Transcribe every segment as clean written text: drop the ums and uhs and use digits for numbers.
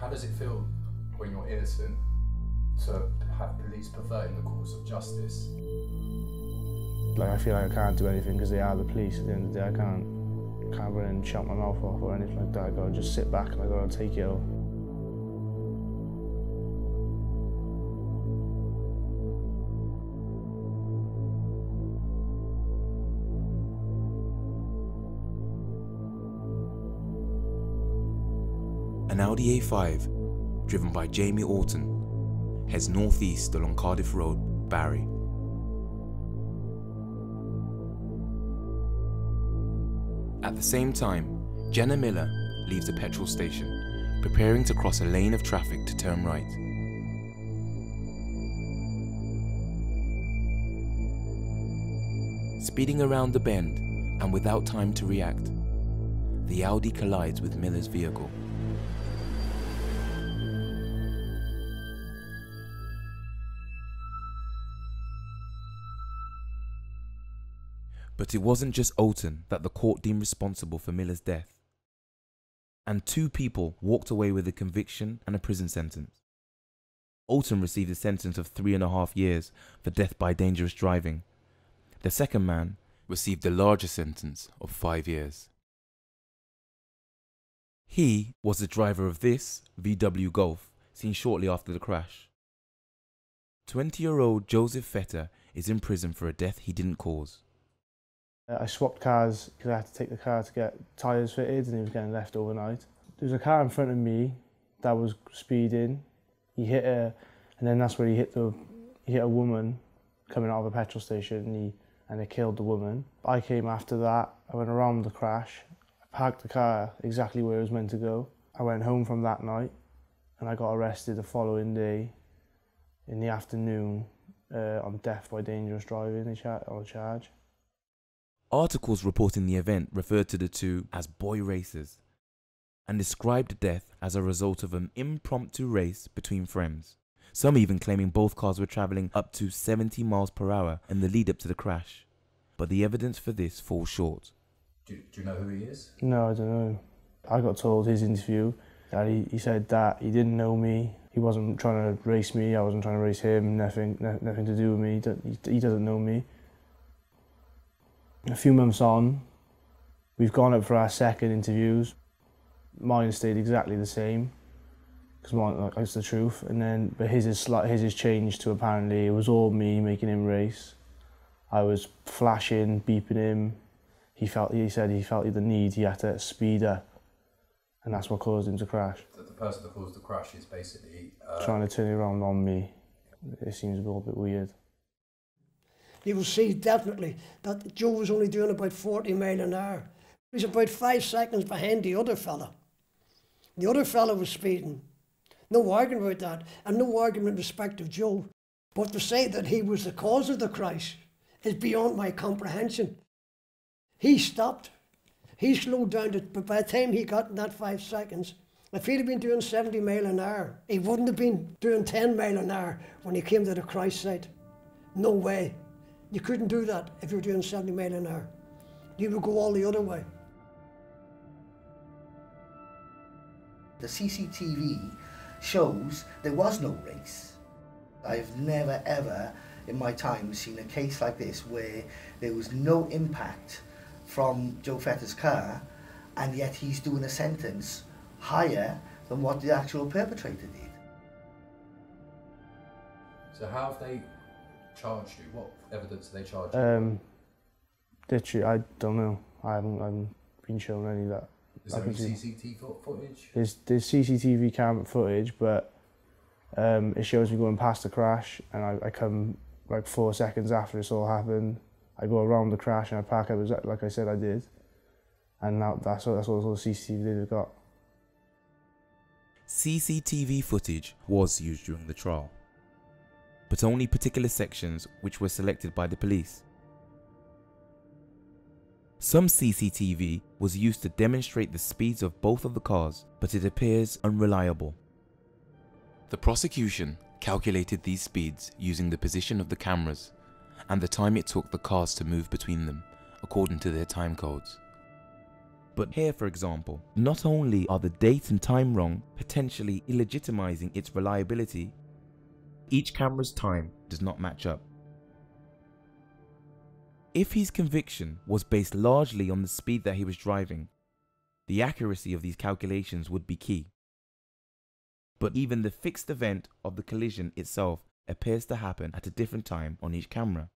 How does it feel when you're innocent to have police perverting the course of justice? Like, I feel like I can't do anything because they are the police. At the end of the day, I can't run and shout my mouth off or anything like that. I gotta just sit back and I gotta take it all. An Audi A5, driven by Jamie Orton, heads northeast along Cardiff Road, Barry. At the same time, Jenna Miller leaves a petrol station, preparing to cross a lane of traffic to turn right. Speeding around the bend and without time to react, the Audi collides with Miller's vehicle. But it wasn't just Orton that the court deemed responsible for Miller's death. And 2 people walked away with a conviction and a prison sentence. Orton received a sentence of 3.5 years for death by dangerous driving. The second man received a larger sentence of 5 years. He was the driver of this VW Golf, seen shortly after the crash. 20-year-old Joseph Fettah is in prison for a death he didn't cause. I swapped cars because I had to take the car to get tyres fitted and it was getting left overnight. There was a car in front of me that was speeding. He hit her, and then that's where he hit a woman coming out of a petrol station and it killed the woman. I came after that. I went around the crash. I parked the car exactly where it was meant to go. I went home from that night and I got arrested the following day in the afternoon on death by dangerous driving on charge. Articles reporting the event referred to the two as boy racers and described the death as a result of an impromptu race between friends, some even claiming both cars were travelling up to 70 miles per hour in the lead up to the crash. But the evidence for this falls short. Do you know who he is? No, I don't know. I got told his interview that he said that he didn't know me, he wasn't trying to race me, I wasn't trying to race him, nothing to do with me, he doesn't know me. A few months on, we've gone up for our second interviews. Mine stayed exactly the same, because mine, it's the truth. But his is changed to apparently it was all me making him race. I was flashing, beeping him. He said he felt the need. He had to speed up, and that's what caused him to crash. The person that caused the crash is basically trying to turn it around on me. It seems a little bit weird. You will see definitely that Joe was only doing about 40 miles an hour. He was about 5 seconds behind the other fella. The other fella was speeding. No argument about that, and no argument in respect of Joe. But to say that he was the cause of the crash is beyond my comprehension. He stopped. He slowed down, but by the time he got in that 5 seconds, if he'd have been doing 70 miles an hour, he wouldn't have been doing 10 miles an hour when he came to the crash site. No way. You couldn't do that if you were doing 70 miles an hour. You would go all the other way. The CCTV shows there was no race. I've never ever in my time seen a case like this where there was no impact from Joe Fettah's car and yet he's doing a sentence higher than what the actual perpetrator did. So how have they charged you? What evidence do they charge you? Literally, I don't know. I haven't been shown any of that. Is there any CCTV footage? There's CCTV camera footage, but it shows me going past the crash, and I come like 4 seconds after this all happened. I go around the crash and I park up exactly like I said I did, and now that's all the CCTV they've got. CCTV footage was used during the trial, but only particular sections which were selected by the police. Some CCTV was used to demonstrate the speeds of both of the cars, but it appears unreliable. The prosecution calculated these speeds using the position of the cameras and the time it took the cars to move between them, according to their time codes. But here, for example, not only are the date and time wrong, potentially illegitimizing its reliability, each camera's time does not match up. If his conviction was based largely on the speed that he was driving, the accuracy of these calculations would be key. But even the fixed event of the collision itself appears to happen at a different time on each camera.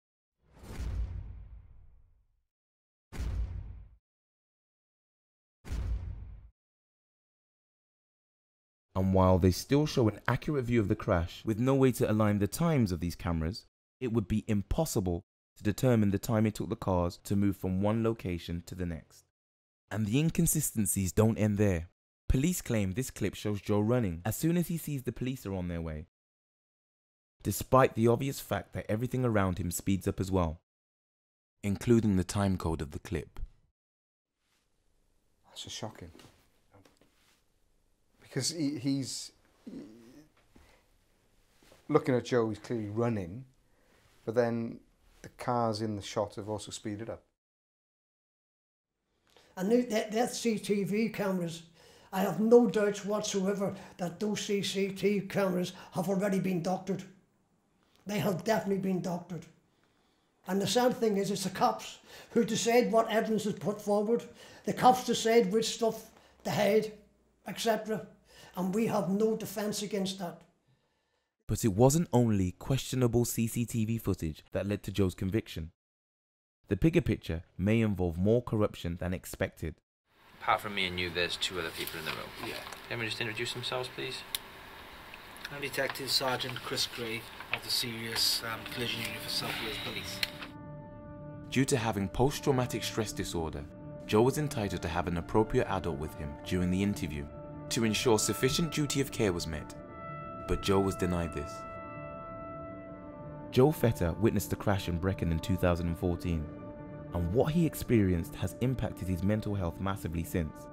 And while they still show an accurate view of the crash with no way to align the times of these cameras, it would be impossible to determine the time it took the cars to move from one location to the next. And the inconsistencies don't end there. Police claim this clip shows Joe running as soon as he sees the police are on their way, despite the obvious fact that everything around him speeds up as well, including the time code of the clip. That's just shocking. Because he's looking at Joe, he's clearly running, but then the cars in the shot have also speeded up. And that CCTV cameras, I have no doubts whatsoever that those CCTV cameras have already been doctored. They have definitely been doctored. And the sad thing is, it's the cops who decide what evidence is put forward. The cops decide which stuff to hide, etc. And we have no defence against that. But it wasn't only questionable CCTV footage that led to Joe's conviction. The bigger picture may involve more corruption than expected. Apart from me and you, there's two other people in the room. Yeah. Can we just introduce themselves, please? I'm Detective Sergeant Chris Gray of the Serious Collision Unit for South Wales Police. Due to having post-traumatic stress disorder, Joe was entitled to have an appropriate adult with him during the interview to ensure sufficient duty of care was met, but Joe was denied this. Joe Fettah witnessed the crash in Brecon in 2014, and what he experienced has impacted his mental health massively since.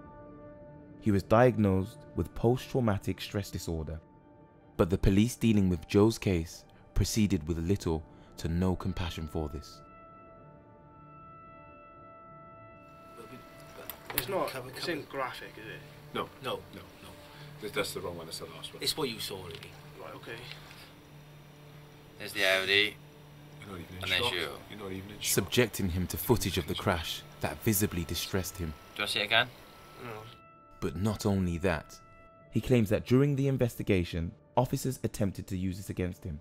He was diagnosed with post-traumatic stress disorder, but the police dealing with Joe's case proceeded with little to no compassion for this. It's not, it's in graphic, is it? No. No. No. That's the wrong one, that's the last one. It's what you saw, really. Right, okay. There's the Audi. You're not even in And there's shock. you. You're not even in shock. Subjecting him to footage of the crash that visibly distressed him. Do you want to see it again? No. But not only that, he claims that during the investigation, officers attempted to use this against him.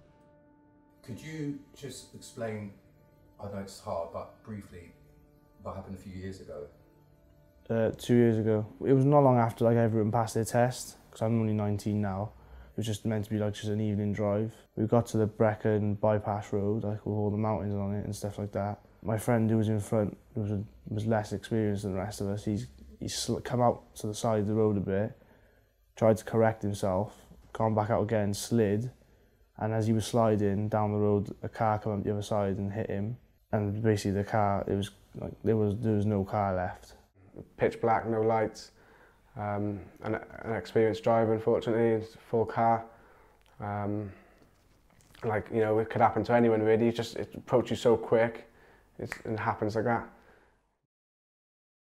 Could you just explain, I know it's hard, but briefly, what happened a few years ago? 2 years ago. It was not long after everyone passed their test, because I'm only 19 now. It was just meant to be just an evening drive. We got to the Brecon bypass road, with all the mountains on it and stuff like that. My friend who was in front was less experienced than the rest of us. He's come out to the side of the road a bit, tried to correct himself, gone back out again, slid, and as he was sliding down the road, a car came up the other side and hit him. And basically the car, it was there was no car left. Pitch black, no lights, an experienced driver, unfortunately, it's a full car. It could happen to anyone really, it approaches so quick, it happens like that.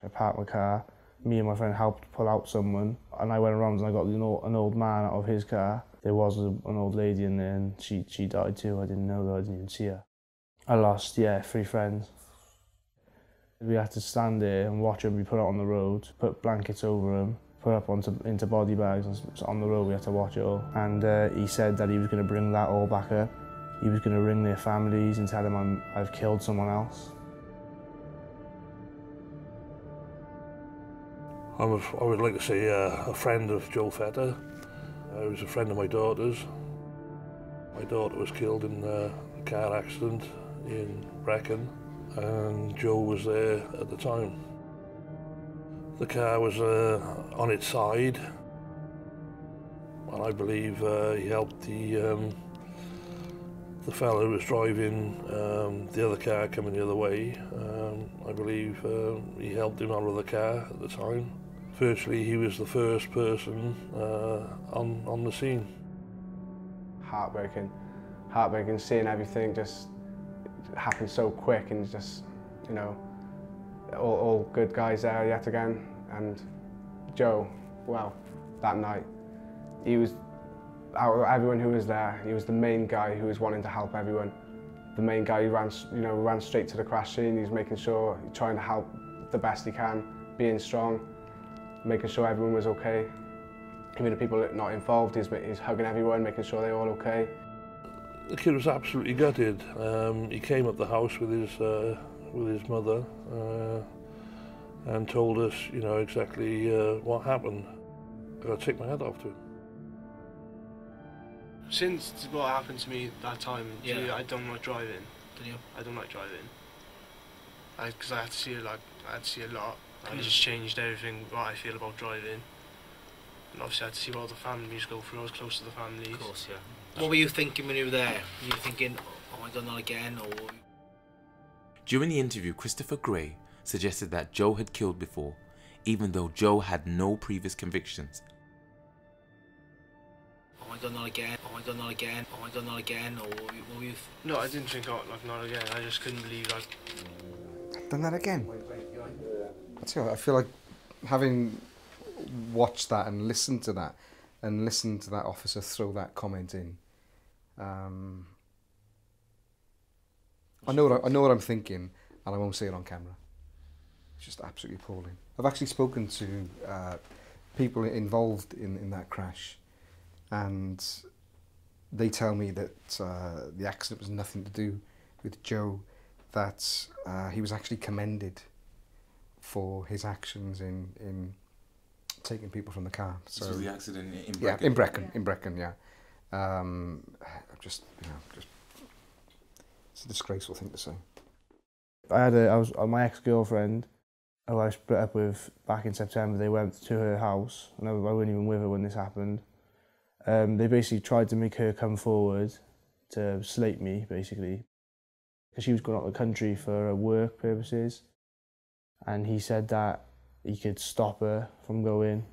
I parked my car, me and my friend helped pull out someone, and I went around and I got an old man out of his car. There was an old lady in there and she died too. I didn't know that, I didn't even see her. I lost, 3 friends. We had to stand there and watch them be put out on the road, put blankets over them, put up into body bags, and on the road we had to watch it all. And he said that he was going to bring that all back up. He was going to ring their families and tell them I've killed someone else. I would like to say a friend of Joe Fettah. He was a friend of my daughter's. My daughter was killed in a car accident in Brecon, and Joe was there at the time. The car was on its side, and I believe he helped the fellow who was driving the other car coming the other way. I believe he helped him out of the car at the time. Virtually, he was the first person on the scene. Heartbreaking, seeing everything just happen so quick, and just, all good guys there yet again. And Joe, well, that night, he was, out of everyone who was there, he was the main guy who was wanting to help everyone. The main guy who ran straight to the crash scene. He's making sure, trying to help the best he can, being strong, making sure everyone was okay. Even the people that are not involved, he's hugging everyone, making sure they're all okay. The kid was absolutely gutted. He came up the house with his mother and told us, exactly what happened. I got to take my head off to him. Since what happened to me that time, I don't like driving. Don't you? I don't like driving. Because I had to see a lot. And it just changed everything, what I feel about driving. And obviously I had to see what all the families go through. I was close to the families. Of course, yeah. What were you thinking when you were there? Were you thinking, oh, I've done that again? Or... During the interview, Christopher Gray suggested that Joe had killed before, even though Joe had no previous convictions. Oh, I've done that again. Oh, I've done that again. Oh, I've done that again. Or what were you... No, I didn't think, not again. I just couldn't believe, I've done that again. I feel like having watched that and listened to that, officer throw that comment in, I know what I'm thinking, and I won't say it on camera. It's just absolutely appalling. I've actually spoken to people involved in that crash, and they tell me that the accident was nothing to do with Joe, that he was actually commended for his actions in taking people from the car. So This was the accident in Brecon? Yeah, in Brecon, yeah. In Brecon, yeah. Just it's a disgraceful thing to say. I was my ex-girlfriend, who I split up with back in September. They went to her house, and I wasn't even with her when this happened. They basically tried to make her come forward to slate me, basically, because she was going out of the country for work purposes, and he said that he could stop her from going.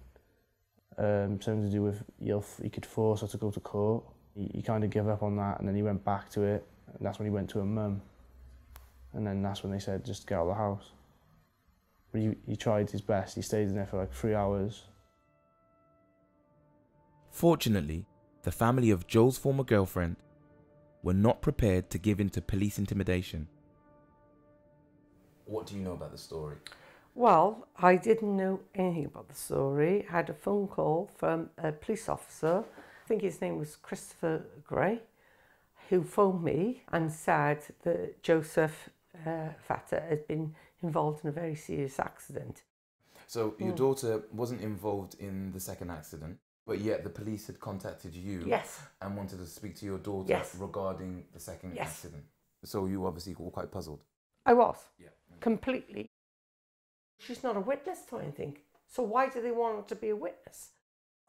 Something to do with he could force her to go to court. He kind of gave up on that, and then he went back to it, and that's when he went to her mum. And then that's when they said, just get out of the house. But he tried his best. He stayed in there for like 3 hours. Fortunately, the family of Joe's former girlfriend were not prepared to give in to police intimidation. What do you know about the story? Well, I didn't know anything about the story. I had a phone call from a police officer, I think his name was Christopher Gray, who phoned me and said that Joseph Fettah had been involved in a very serious accident. So your daughter wasn't involved in the second accident, but yet the police had contacted you and wanted to speak to your daughter regarding the second accident. So you obviously were quite puzzled. I was, completely. She's not a witness to anything, so why do they want her to be a witness?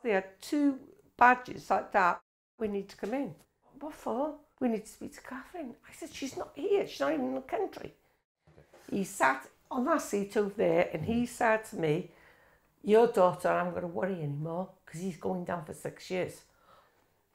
They had 2 badges like that. We need to come in. What for? We need to speak to Catherine. I said, she's not here. She's not even in the country. He sat on that seat over there and he said to me, your daughter, I'm going to worry anymore because he's going down for 6 years.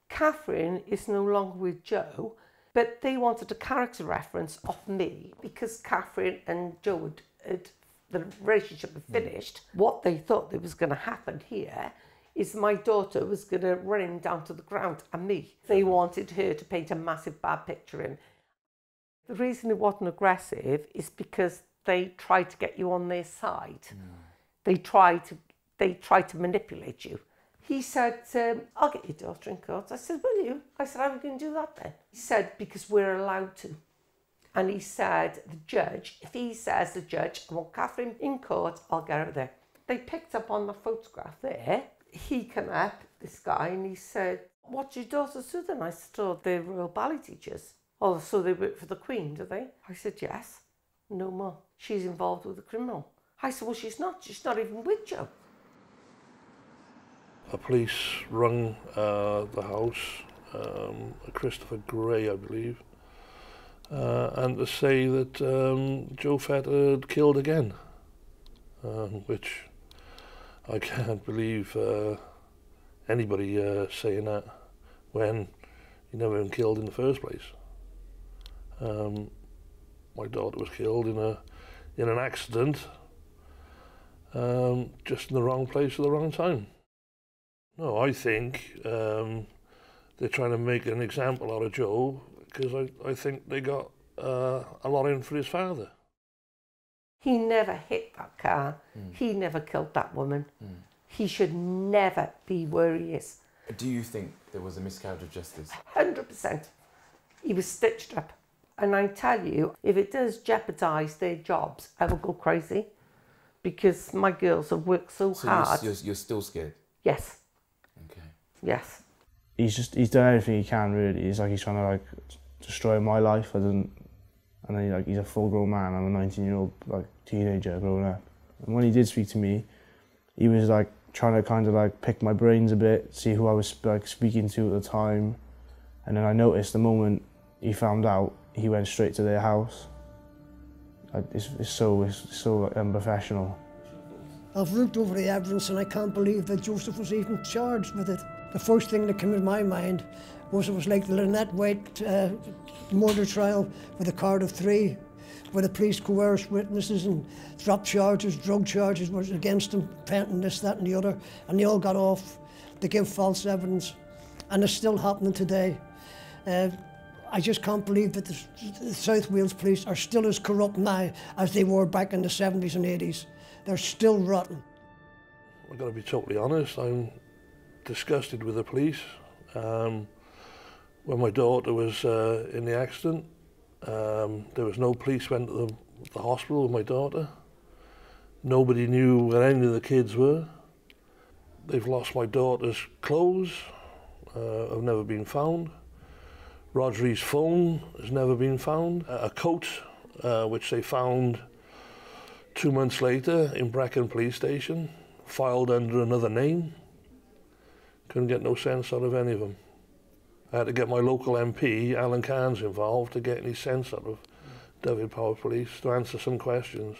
Catherine is no longer with Joe, but they wanted a character reference of me because Catherine and Joe had the relationship had finished. What they thought that was going to happen here is my daughter was going to run him down to the ground and me. They wanted her to paint a massive bad picture in. The reason it wasn't aggressive is because they tried to get you on their side. They tried to manipulate you. He said, I'll get your daughter in court. I said, will you? I said, how are we going to do that then? He said, because we're allowed to. And he said, the judge, if he says the judge, I want Catherine in court, I'll get her there. They picked up on the photograph there. He came up, this guy, and he said, what's your daughter's do then? I said, oh, they're royal ballet teachers. Oh, so they work for the Queen, do they? I said, yes. No more. She's involved with a criminal. I said, well, she's not. She's not even with Joe. The police rung the house, Christopher Gray, I believe, and to say that Joe Fettah had killed again, which I can't believe anybody saying that when he never been killed in the first place. My daughter was killed in an accident, just in the wrong place at the wrong time. No, I think they're trying to make an example out of Joe because I think they got a lot in for his father. He never hit that car. He never killed that woman. He should never be where he is. Do you think there was a miscarriage of justice? 100%. He was stitched up. And I tell you, if it does jeopardise their jobs, I will go crazy. Because my girls have worked so hard. You're still scared? Yes. Okay. Yes. He's done everything he can, really. He's trying to destroy my life. And then he's a full-grown man. I'm a 19-year-old teenager growing up. And when he did speak to me, he was trying to kind of pick my brains a bit, see who I was speaking to at the time. And then I noticed the moment he found out, he went straight to their house. It's so unprofessional. I've looked over the evidence and I can't believe that Joseph was even charged with it. The first thing that came in my mind was it was like the Lynette White murder trial with a card of 3, where the police coerced witnesses and dropped charges, drug charges was against them, painting this, that and the other, and they all got off. They gave false evidence, and it's still happening today. I just can't believe that the South Wales police are still as corrupt now as they were back in the 70s and 80s. They're still rotten. I've got to be totally honest, I'm disgusted with the police. When my daughter was in the accident, there was no police went to the hospital with my daughter. Nobody knew where any of the kids were. They've lost my daughter's clothes, have never been found. Rodri's phone has never been found. A coat, which they found 2 months later in Brecon police station, filed under another name. Couldn't get no sense out of any of them. I had to get my local MP, Alan Cairns, involved to get any sense out of Dyfed-Powys Police to answer some questions.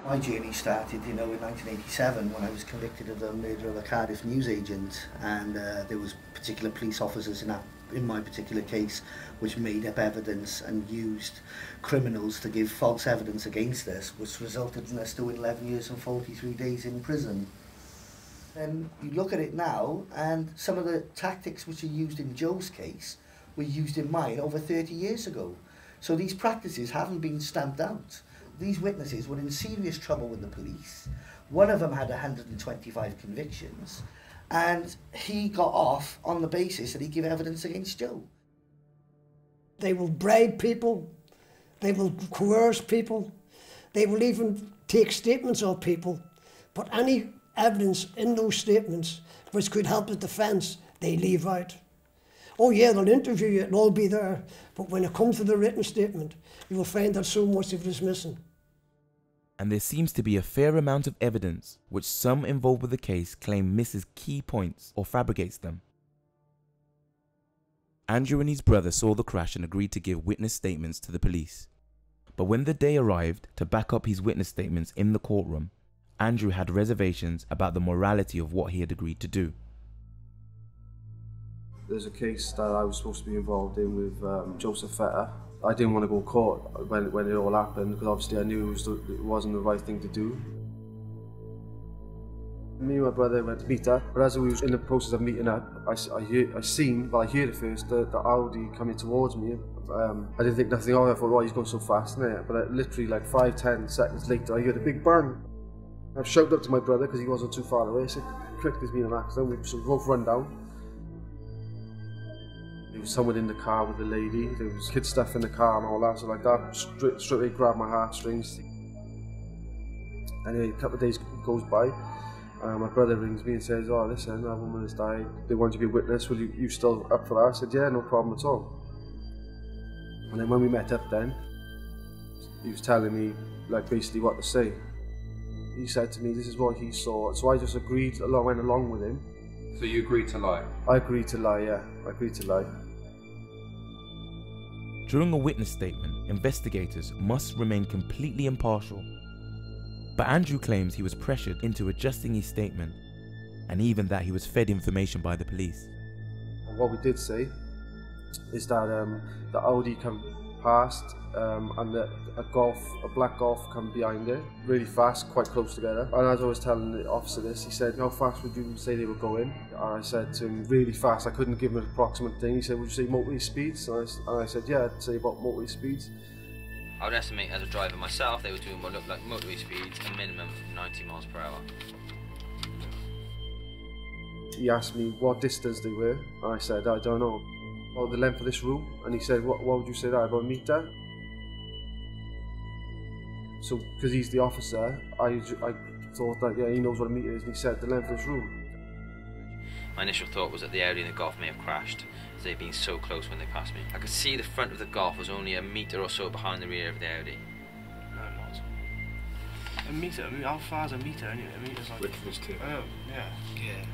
My journey started, in 1987 when I was convicted of the murder of a Cardiff newsagent, and there was particular police officers in my particular case which made up evidence and used criminals to give false evidence against us, which resulted in us doing 11 years and 43 days in prison. And you look at it now, and some of the tactics which are used in Joe's case were used in mine over 30 years ago. So these practices haven't been stamped out. These witnesses were in serious trouble with the police. One of them had 125 convictions, and he got off on the basis that he gave evidence against Joe. They will bribe people, they will coerce people, they will even take statements of people, but any evidence in those statements which could help the defence, they leave out. Oh yeah, they'll interview you, it'll all be there, but when it comes to the written statement, you will find that so much of it is missing. And there seems to be a fair amount of evidence which some involved with the case claim misses key points or fabricates them. Andrew and his brother saw the crash and agreed to give witness statements to the police. But when the day arrived to back up his witness statements in the courtroom, Andrew had reservations about the morality of what he had agreed to do. There's a case that I was supposed to be involved in with Joseph Fettah. I didn't want to go to court when it all happened because obviously I knew it wasn't the right thing to do. Me and my brother went to meet up, but as we was in the process of meeting up, I heard it first, the Audi coming towards me. I didn't think nothing of it. I thought, oh, he's going so fast, isn't it? But literally 5-10 seconds later, I heard a big bang. I shouted up to my brother because he wasn't too far away. I said, quick, there's been an accident. We both run down. There was someone in the car with the lady. There was kid stuff in the car and all that. So that straight away grabbed my heartstrings. And then a couple of days goes by. My brother rings me and says, oh, listen, that woman has died. They want you to be a witness. Will you still up for that? I said, yeah, no problem at all. And then when we met up then, he was telling me basically what to say. He said to me, this is what he saw. So I just went along with him. So you agreed to lie? I agreed to lie, yeah. I agreed to lie. During a witness statement, investigators must remain completely impartial. But Andrew claims he was pressured into adjusting his statement, and even that he was fed information by the police. And what we did say is that the Audi come past, and a black Golf come behind it, really fast, quite close together. And as I was telling the officer this, he said, how fast would you say they were going? And I said to him, really fast. I couldn't give him an approximate thing. He said, would you say motorway speeds? And I said, yeah, I'd say about motorway speeds. I would estimate as a driver myself, they were doing what looked like motorway speeds, a minimum of 90 miles per hour. He asked me what distance they were, and I said, I don't know. About the length of this room, and he said, what would you say that, about a metre? So, because he's the officer, I thought that, yeah, he knows what a metre is, and he said the length of this room. My initial thought was that the Audi and the Golf may have crashed, as they'd been so close when they passed me. I could see the front of the Golf was only a metre or so behind the rear of the Audi. No, not. A metre? I mean, how far is a metre anyway? A metre's like... Width is 2. Oh, yeah. Yeah.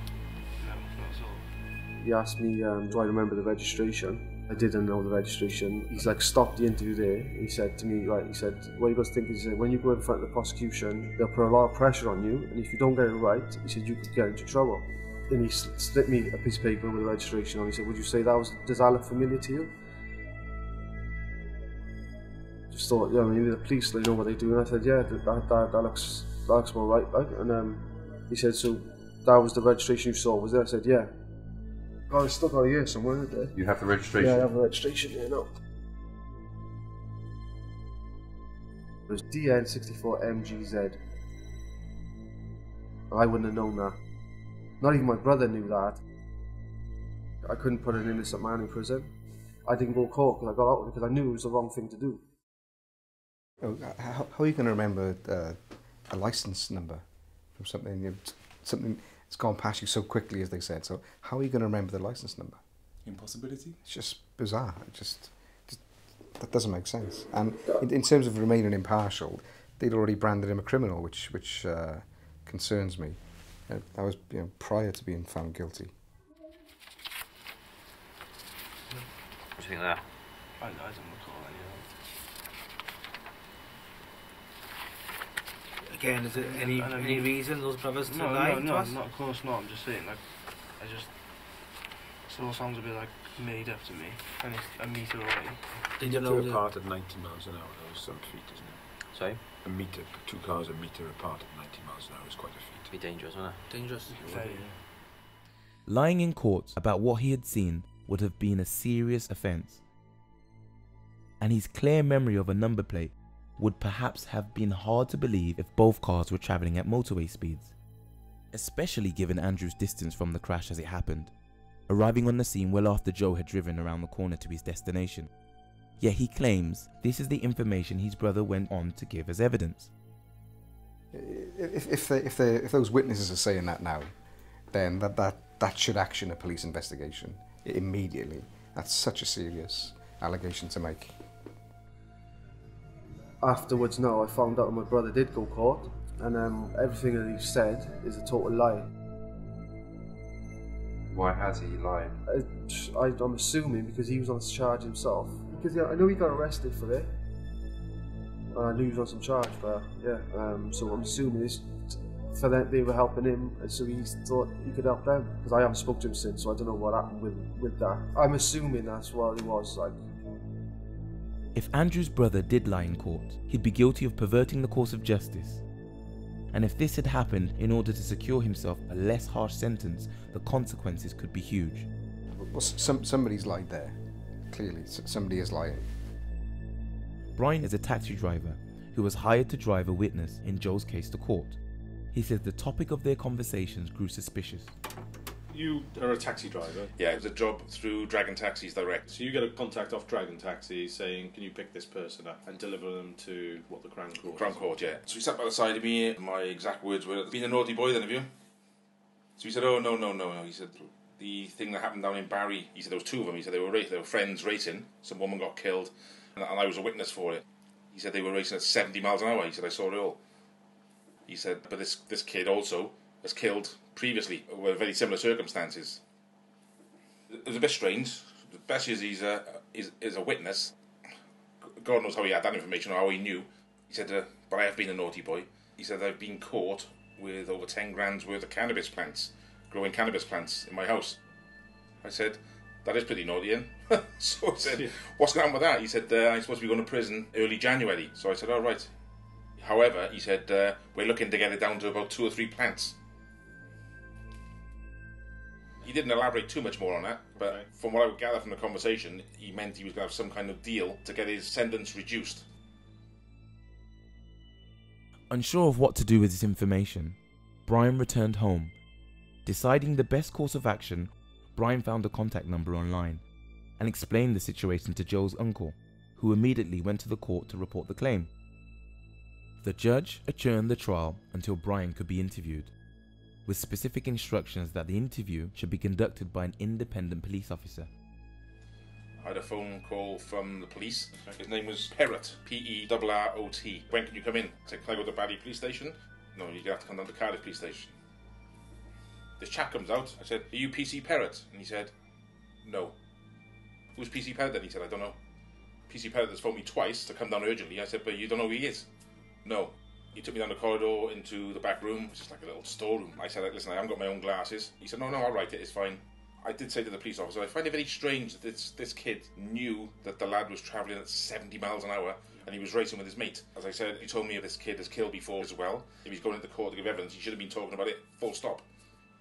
No, not at all. He asked me, do I remember the registration? I didn't know the registration. He's like, stopped the interview there. He said to me, right, he said, what you got to think is, when you go in front of the prosecution, they'll put a lot of pressure on you, and if you don't get it right, he said, you could get into trouble. And he slipped me a piece of paper with the registration on. He said, would you say does that look familiar to you? Just thought, yeah, maybe the police, they know what they do. And I said, yeah, that looks about right. And he said, so that was the registration you saw, was it? I said, yeah. Oh, it's still got a year somewhere, isn't it? You have the registration? Yeah, I have the registration here now. It was DN64MGZ. I wouldn't have known that. Not even my brother knew that. I couldn't put an innocent man in prison. I didn't go to court because I got out because I knew it was the wrong thing to do. Oh, how are you going to remember a license number from something that's gone past you so quickly, as they said? So how are you going to remember the license number? Impossibility? It's just bizarre. That doesn't make sense. And in terms of remaining impartial, they'd already branded him a criminal, which concerns me. That was, prior to being found guilty. What do you think of that? I don't recall any of that. Again, is it any reason those brothers to lie to us? No, of course not. I'm just saying, like, it all sounds a bit like made up to me. And it's a metre away. Did you know apart at 90 miles an hour? That was some feat, isn't it? Sorry? A metre, 2 cars a metre apart at 90 miles an hour is quite a feat. Be dangerous, wouldn't it? Dangerous. Lying in court about what he had seen would have been a serious offence, and his clear memory of a number plate would perhaps have been hard to believe if both cars were travelling at motorway speeds, especially given Andrew's distance from the crash as it happened, arriving on the scene well after Joe had driven around the corner to his destination. Yet he claims this is the information his brother went on to give as evidence. If those witnesses are saying that now, then that should action a police investigation immediately. That's such a serious allegation to make. Afterwards, no, I found out my brother did go to court, and everything that he said is a total lie. Why has he lied? I'm assuming because he was on charge himself. Because I know he got arrested for it. I knew he was on some charge, but yeah. So I'm assuming it's for them, they were helping him, and so he thought he could help them. Because I haven't spoken to him since, so I don't know what happened with that. I'm assuming that's what it was like. If Andrew's brother did lie in court, he'd be guilty of perverting the course of justice. And if this had happened in order to secure himself a less harsh sentence, the consequences could be huge. Well, somebody's lied there. Clearly, somebody is lying. Brian is a taxi driver who was hired to drive a witness in Joe's case to court. He says the topic of their conversations grew suspicious. You are a taxi driver? Yeah, it's a job through Dragon Taxis Direct. So you get a contact off Dragon Taxis saying, can you pick this person up and deliver them to, what, the Crown Court? Crown Court, yeah. So he sat by the side of me, my exact words were, been a naughty boy then, have you? So he said, oh, no. He said, the thing that happened down in Barry, he said there was 2 of them. He said they were friends racing. Some woman got killed, and I was a witness for it. He said they were racing at 70 miles an hour. He said, I saw it all. He said, but this kid also was killed previously with very similar circumstances. It was a bit strange, especially as he's a witness. God knows how he had that information or how he knew. He said, but I have been a naughty boy. He said, I've been caught with over 10 grand's worth of cannabis plants, growing cannabis plants in my house. I said, that is pretty naughty, then. So I said, what's going on with that? He said, I'm supposed to be going to prison early January. So I said, all right. However, he said, we're looking to get it down to about 2 or 3 plants. He didn't elaborate too much more on that, but from what I would gather from the conversation, he meant he was going to have some kind of deal to get his sentence reduced. Unsure of what to do with this information, Brian returned home. Deciding the best course of action, Brian found a contact number online and explained the situation to Joe's uncle, who immediately went to the court to report the claim. The judge adjourned the trial until Brian could be interviewed, with specific instructions that the interview should be conducted by an independent police officer. I had a phone call from the police. His name was Perrott, P-E-R-R-O-T. When can you come in? I said, can I go to Barry police station? No, you're going to have to come down to Cardiff police station. This chap comes out. I said, are you PC Perrott? And he said, no. Who's PC Perrott then? He said, I don't know. PC Perrott has phoned me twice to come down urgently. I said, but you don't know who he is? No. He took me down the corridor into the back room, which is like a little storeroom. I said, listen, I haven't got my own glasses. He said, no, I'll write it, it's fine. I did say to the police officer, I find it very strange that this kid knew that the lad was travelling at 70 miles an hour and he was racing with his mate. As I said, he told me this kid has killed before as well. If he's going into court to give evidence, he should have been talking about it, full stop.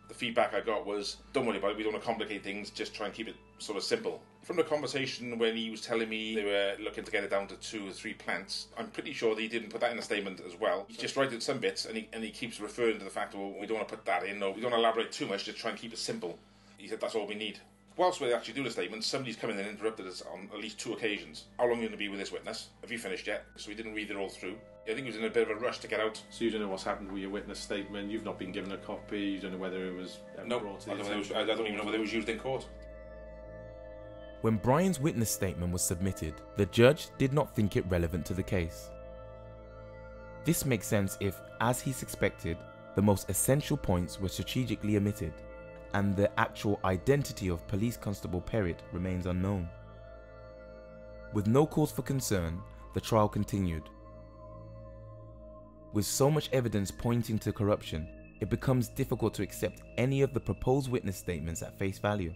The feedback I got was, don't worry about it, we don't want to complicate things, just try and keep it sort of simple. From the conversation when he was telling me they were looking to get it down to 2 or 3 plants, I'm pretty sure that he didn't put that in a statement as well. He just writes some bits and he keeps referring to the fact, well, we don't want to put that in, or we don't elaborate too much, just try and keep it simple. He said that's all we need. Whilst we're actually doing the statement, somebody's come in and interrupted us on at least 2 occasions. How long are you going to be with this witness? Have you finished yet? So we didn't read it all through. I think he was in a bit of a rush to get out. So you don't know what's happened with your witness statement, you've not been given a copy, you don't know whether it was brought in? I don't even know whether it was used in court. When Brian's witness statement was submitted, the judge did not think it relevant to the case. This makes sense if, as he suspected, the most essential points were strategically omitted, and the actual identity of Police Constable Perrott remains unknown. With no cause for concern, the trial continued. With so much evidence pointing to corruption, it becomes difficult to accept any of the proposed witness statements at face value.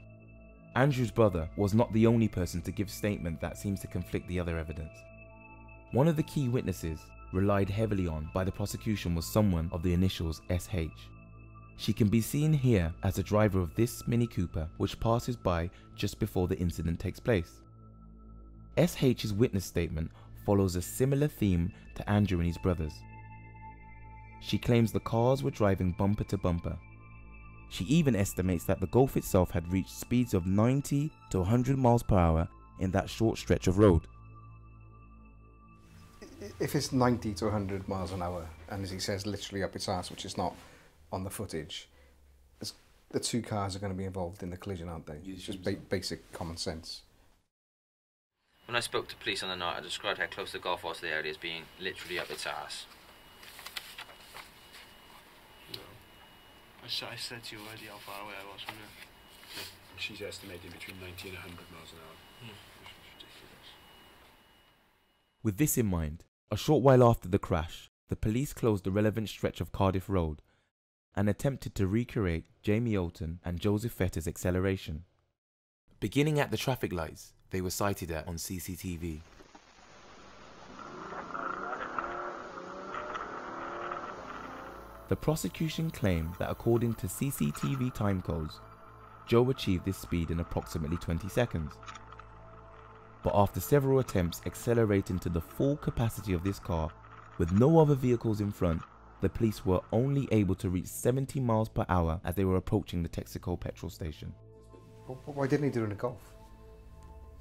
Andrew's brother was not the only person to give statement that seems to conflict the other evidence. One of the key witnesses relied heavily on by the prosecution was someone of the initials SH. She can be seen here as the driver of this Mini Cooper which passes by just before the incident takes place. SH's witness statement follows a similar theme to Andrew and his brothers. She claims the cars were driving bumper to bumper. She even estimates that the Golf itself had reached speeds of 90 to 100 miles per hour in that short stretch of road. If it's 90 to 100 miles an hour, and as he says, literally up its arse, which is not on the footage, the 2 cars are going to be involved in the collision, aren't they? It's just basic common sense. When I spoke to police on the night, I described how close the Golf was to the area as being literally up its arse. I said to you already how far away I was from her. She's estimating between 90 and 100 miles an hour. Ridiculous. With this in mind, a short while after the crash, the police closed the relevant stretch of Cardiff Road and attempted to recreate Jamie Olton and Joseph Fettah's acceleration. Beginning at the traffic lights they were sighted at on CCTV. The prosecution claimed that according to CCTV timecodes, Joe achieved this speed in approximately 20 seconds. But after several attempts accelerating to the full capacity of this car, with no other vehicles in front, the police were only able to reach 70 miles per hour as they were approaching the Texaco petrol station. Why didn't he do it in a Golf?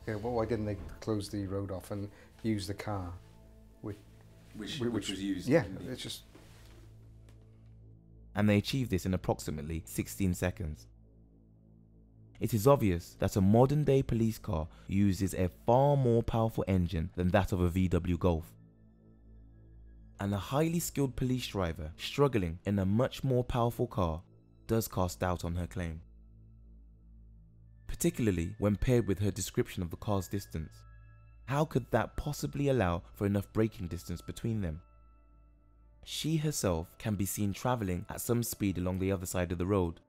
Yeah, why didn't they close the road off and use the car? Which was used. Yeah, it's just... And they achieved this in approximately 16 seconds. It is obvious that a modern day police car uses a far more powerful engine than that of a VW Golf. And a highly skilled police driver struggling in a much more powerful car does cast doubt on her claim. Particularly when paired with her description of the car's distance. How could that possibly allow for enough braking distance between them? She herself can be seen travelling at some speed along the other side of the road.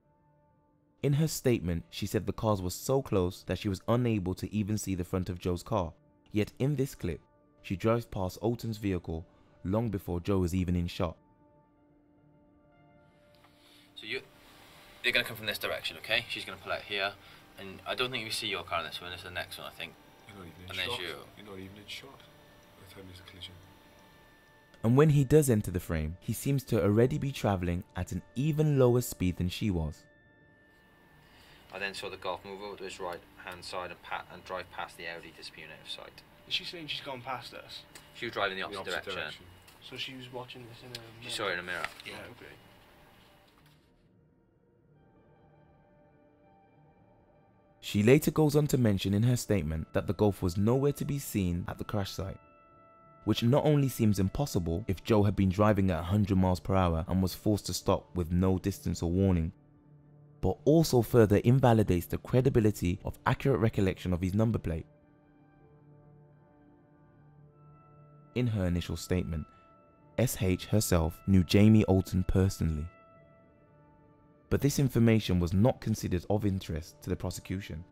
In her statement, she said the cars were so close that she was unable to even see the front of Joe's car. Yet in this clip, she drives past Alton's vehicle long before Joe was even in shot. So they're going to come from this direction, okay? She's going to pull out here, and I don't think we see your car in this one. It's the next one, I think. You're not even in And shot. there's you. You're not even in shot by the time there's a collision. And when he does enter the frame, he seems to already be travelling at an even lower speed than she was. I then saw the Golf move over to his right-hand side and drive past the Audi, disappearing out of sight. Is she saying she's gone past us? She was driving the opposite direction. So she was watching this in a mirror? She saw it in a mirror. Yeah, okay. She later goes on to mention in her statement that the Golf was nowhere to be seen at the crash site, which not only seems impossible if Joe had been driving at 100 miles per hour and was forced to stop with no distance or warning, but also further invalidates the credibility of accurate recollection of his number plate. In her initial statement, SH herself knew Jamie Alton personally, but this information was not considered of interest to the prosecution.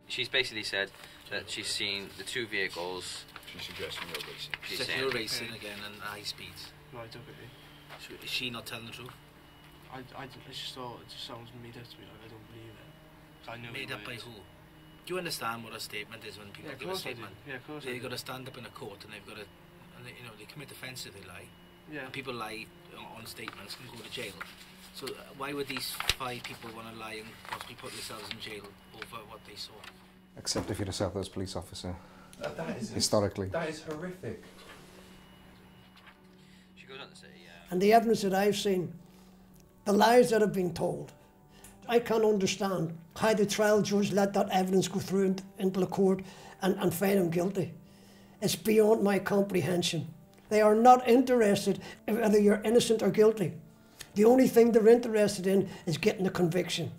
She's basically said that she's seen the two vehicles. She's suggesting you're racing. She's Said saying you're racing again and high speeds. Right, okay. So is she not telling the truth? I just thought it just sounds made up to me. Like, I don't believe it. I know Made up by who? Do you understand what a statement is when people Yeah, of give a course I do. statement? Yeah, of course I They've do. got to stand up in a court and they've got to, and they, they commit offence if they lie. Yeah. And people lie on statements and go to jail. So why would these 5 people want to lie and possibly put themselves in jail over what they saw? Except if you're a South Wales police officer. That is historically. That is horrific. She goes on to say, And the evidence that I've seen, the lies that have been told, I can't understand how the trial judge let that evidence go through into the court and find him guilty. It's beyond my comprehension. They are not interested in whether you're innocent or guilty. The only thing they're interested in is getting a conviction.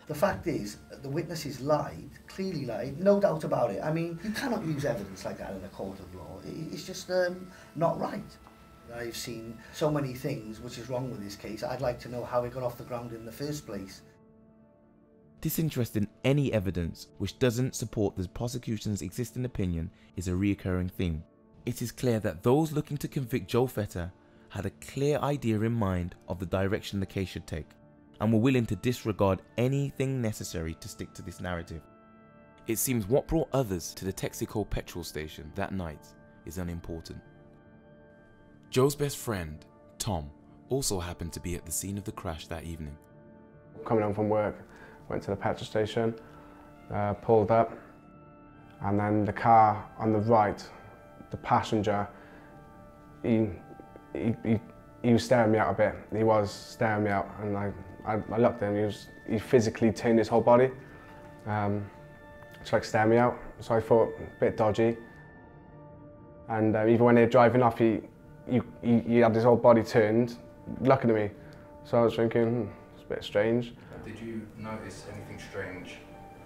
The fact is, the witnesses lied, clearly lied, no doubt about it. I mean, you cannot use evidence like that in a court of law. It's just not right. I've seen so many things which is wrong with this case. I'd like to know how it got off the ground in the first place. Disinterest in any evidence which doesn't support the prosecution's existing opinion is a recurring theme. It is clear that those looking to convict Joe Fettah had a clear idea in mind of the direction the case should take, and were willing to disregard anything necessary to stick to this narrative. It seems what brought others to the Texaco petrol station that night is unimportant. Joe's best friend, Tom, also happened to be at the scene of the crash that evening. Coming home from work, went to the petrol station, pulled up, and then the car on the right, the passenger, he was staring me out a bit. He was staring me out, and I looked at him. He physically turned his whole body, to like stare me out. So I thought a bit dodgy. And even when they were driving off, he had his whole body turned, looking at me. So I was thinking, it's a bit strange. Did you notice anything strange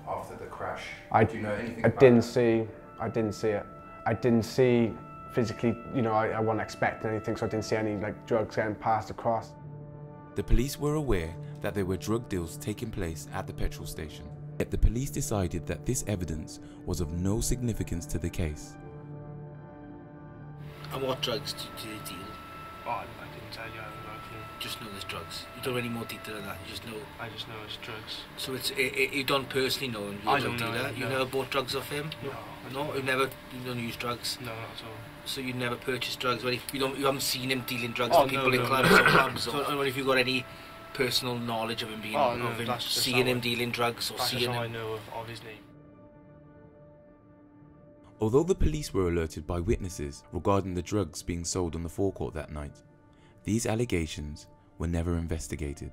after the crash? Do you know anything I about didn't that? see. I didn't see it. I didn't see physically. I wasn't expecting anything, so I didn't see any drugs getting passed across. The police were aware that there were drug deals taking place at the petrol station, yet the police decided that this evidence was of no significance to the case. And what drugs do they deal? Oh, I couldn't tell you. I haven't got a clue. Just know there's drugs. You don't know any more detail than that. You just know. I just know it's drugs. So you don't personally know him. You're I a drug don't know dealer. him, You no. never bought drugs off him. No. You don't use drugs. No, not at all. So you never purchased drugs. Well, you haven't seen him dealing drugs Oh, with people no, in no, clubs no. or pubs. So or if you got any personal knowledge of him being, Oh, no, of him that's just seeing how him I- dealing drugs or That's just seeing how I him. know of his name. Although the police were alerted by witnesses regarding the drugs being sold on the forecourt that night, these allegations were never investigated.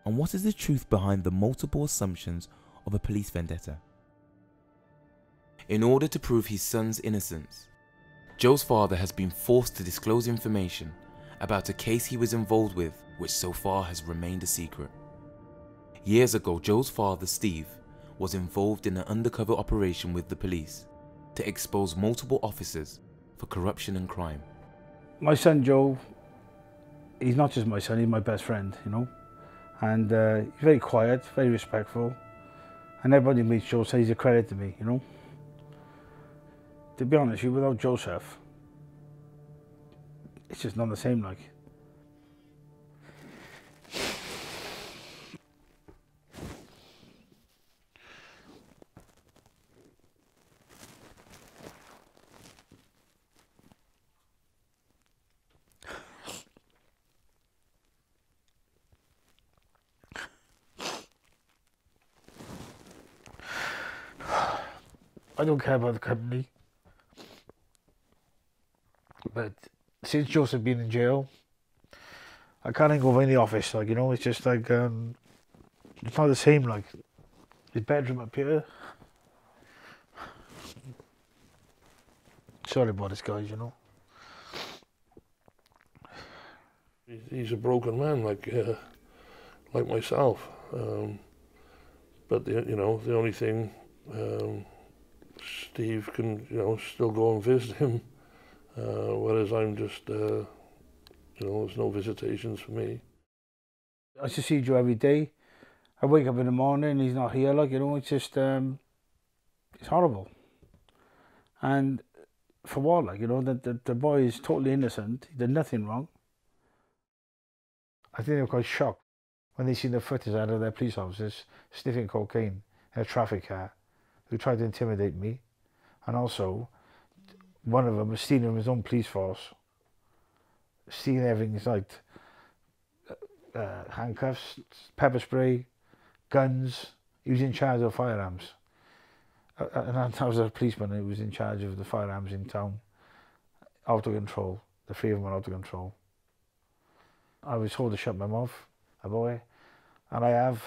And what is the truth behind the multiple assumptions of a police vendetta? In order to prove his son's innocence, Joe's father has been forced to disclose information about a case he was involved with, which so far has remained a secret. Years ago, Joe's father, Steve, was involved in an undercover operation with the police to expose multiple officers for corruption and crime. My son Joe he's not just my son, he's my best friend, you know. And he's very quiet, very respectful. And everybody meets Joe says he's a credit to me, you know. To be honest with you, without Joseph, it's just not the same, like. I don't care about the company, but since Joseph been in jail, I can't go in the office, like, you know, it's just like, it's not the same, like, his bedroom up here. Sorry about this, guys, you know. He's a broken man, like myself. But the only thing, Steve can, still go and visit him, whereas I'm just, there's no visitations for me. I just see Joe every day. I wake up in the morning, he's not here, like, you know, it's just, it's horrible. And for what, like, you know, the boy is totally innocent, he did nothing wrong. I think they were quite shocked when they seen the footage out of their police officers sniffing cocaine in a traffic car who tried to intimidate me. And also, one of them was stealing from his own police force, stealing everything, it's like handcuffs, pepper spray, guns. He was in charge of firearms. And I was a policeman who was in charge of the firearms in town. Out of control. The three of them were out of control. I was told to shut my mouth, a boy, and I have,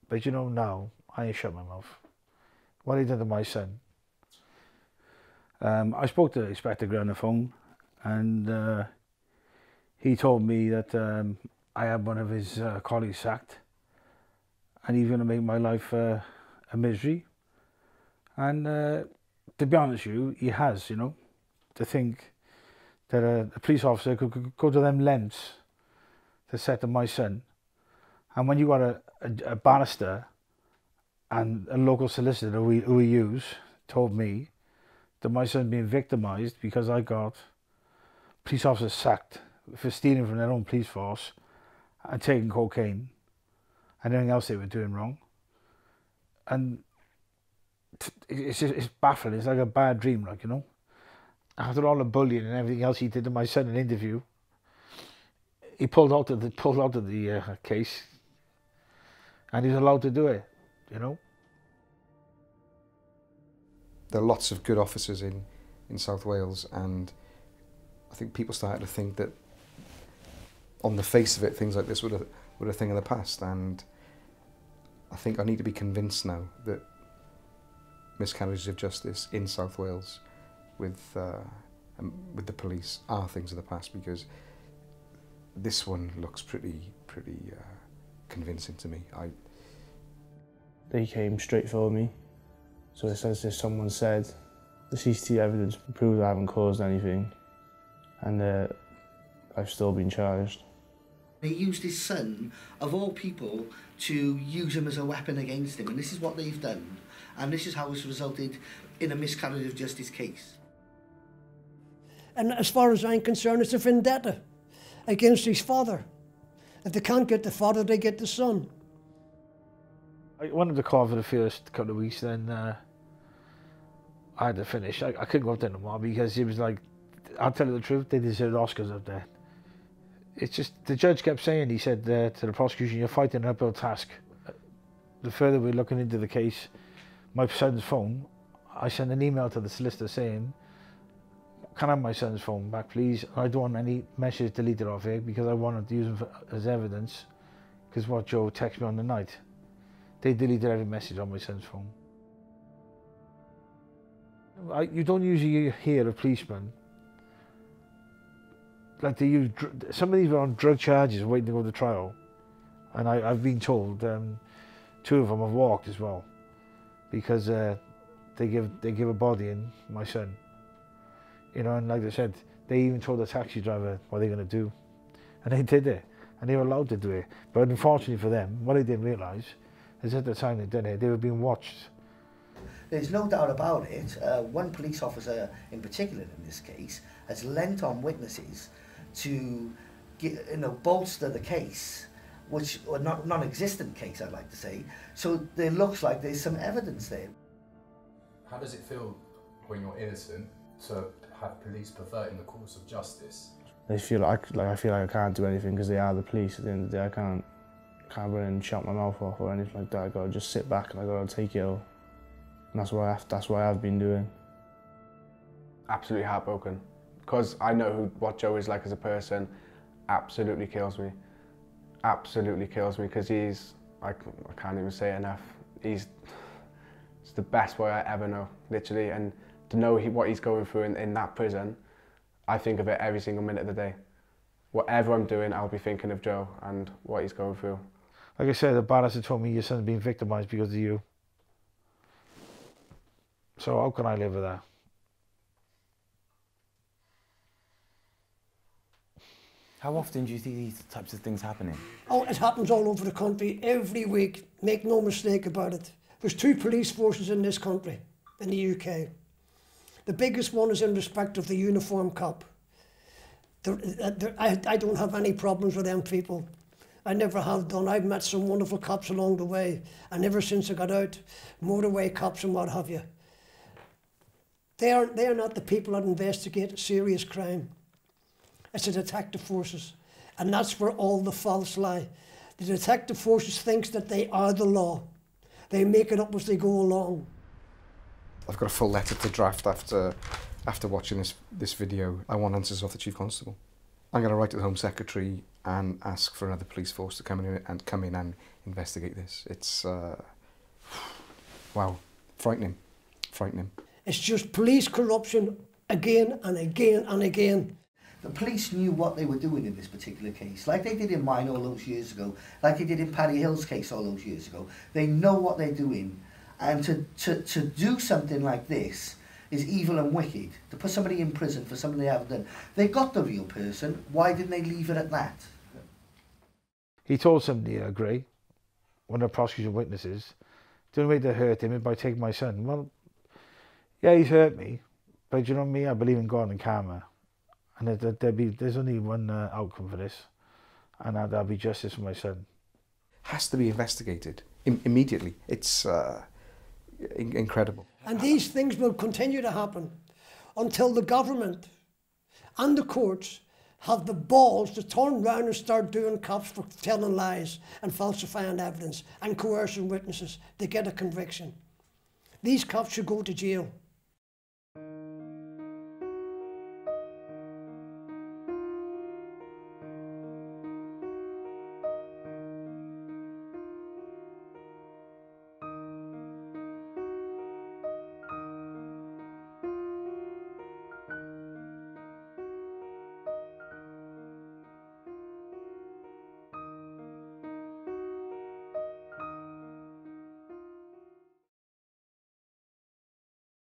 but you know now, I ain't shut my mouth. What he did to my son. I spoke to Inspector Gray on the phone, and he told me that I had one of his colleagues sacked, and he's going to make my life a misery. And to be honest with you, he has, you know, to think that a police officer could go to them lengths to set to my son. And when you got a barrister and a local solicitor who we use told me that my son being victimised because I got police officers sacked for stealing from their own police force and taking cocaine and anything else they were doing wrong. And it's baffling. It's like a bad dream, like, you know. After all the bullying and everything else he did to my son in an interview, he pulled out of the case, and he's allowed to do it, you know. There are lots of good officers in South Wales, and I think people started to think that, on the face of it, things like this were a thing of the past. And I think I need to be convinced now that miscarriages of justice in South Wales with the police are things of the past, because this one looks pretty convincing to me. They came straight for me. So it's as if someone said, the CCTV evidence proves I haven't caused anything, and I've still been charged. They used his son, of all people, to use him as a weapon against him, and this is what they've done, and this is how it's resulted in a miscarriage of justice case. And as far as I'm concerned, it's a vendetta against his father. If they can't get the father, they get the son. I wanted to call for the first couple of weeks, then I had to finish. I couldn't go up there no more because it was like, I'll tell you the truth, they deserved Oscars up there. It's just, the judge kept saying, he said to the prosecution, you're fighting an uphill task. The further we're looking into the case, my son's phone, I sent an email to the solicitor saying, can I have my son's phone back, please? I don't want any messages deleted off here because I wanted to use them as evidence, because what Joe texted me on the night. They deleted every message on my son's phone. You don't usually hear of policemen, like they use, some of these were on drug charges waiting to go to trial. And I've been told two of them have walked as well, because they give a body in my son. You know, and like I said, they even told the taxi driver what they're going to do. And they did it, and they were allowed to do it. But unfortunately for them, what they didn't realise is at the time they did it, they were being watched. There's no doubt about it. One police officer in particular in this case has lent on witnesses to bolster the case, which, or non-existent case I'd like to say, so there looks like there's some evidence there. How does it feel when you're innocent to have police perverting the course of justice? They feel like I feel like I can't do anything because they are the police. At the end of the day, I can't run and shut my mouth off or anything like that. I gotta just sit back and I gotta take it all. And that's what I've been doing. Absolutely heartbroken, because I know what Joe is like as a person. Absolutely kills me. Absolutely kills me, because he's, I can't even say it enough. He's the best boy I ever know, literally. And to know what he's going through in that prison, I think of it every single minute of the day. Whatever I'm doing, I'll be thinking of Joe and what he's going through. Like I said, the barrister told me your son's been victimised because of you. So how can I live with that? How often do you see these types of things happening? Oh, it happens all over the country, every week. Make no mistake about it. There's 2 police forces in this country, in the UK. The biggest one is in respect of the uniform cop. I don't have any problems with them people. I never have done. I've met some wonderful cops along the way, and ever since I got out, motorway cops and what have you. They are not the people that investigate serious crime. It's the detective forces, and that's where all the faults lie. The detective forces thinks that they are the law. They make it up as they go along. I've got a full letter to draft after watching this video. I want answers off the Chief Constable. I'm going to write to the Home Secretary and ask for another police force to come in and investigate this. It's wow, frightening. It's just police corruption again and again and again. The police knew what they were doing in this particular case, like they did in mine all those years ago, like they did in Paddy Hill's case all those years ago. They know what they're doing, and to do something like this is evil and wicked. To put somebody in prison for something they haven't done. They got the real person, why didn't they leave it at that? He told somebody, Gray, one of the prosecution witnesses, the only way to hurt him is by taking my son. Well, yeah, he's hurt me, but you know me, I believe in God and karma. And there's only one outcome for this, and that'll be justice for my son. Has to be investigated immediately. It's incredible. And these things will continue to happen until the government and the courts have the balls to turn around and start doing cops for telling lies and falsifying evidence and coercing witnesses to get a conviction. These cops should go to jail.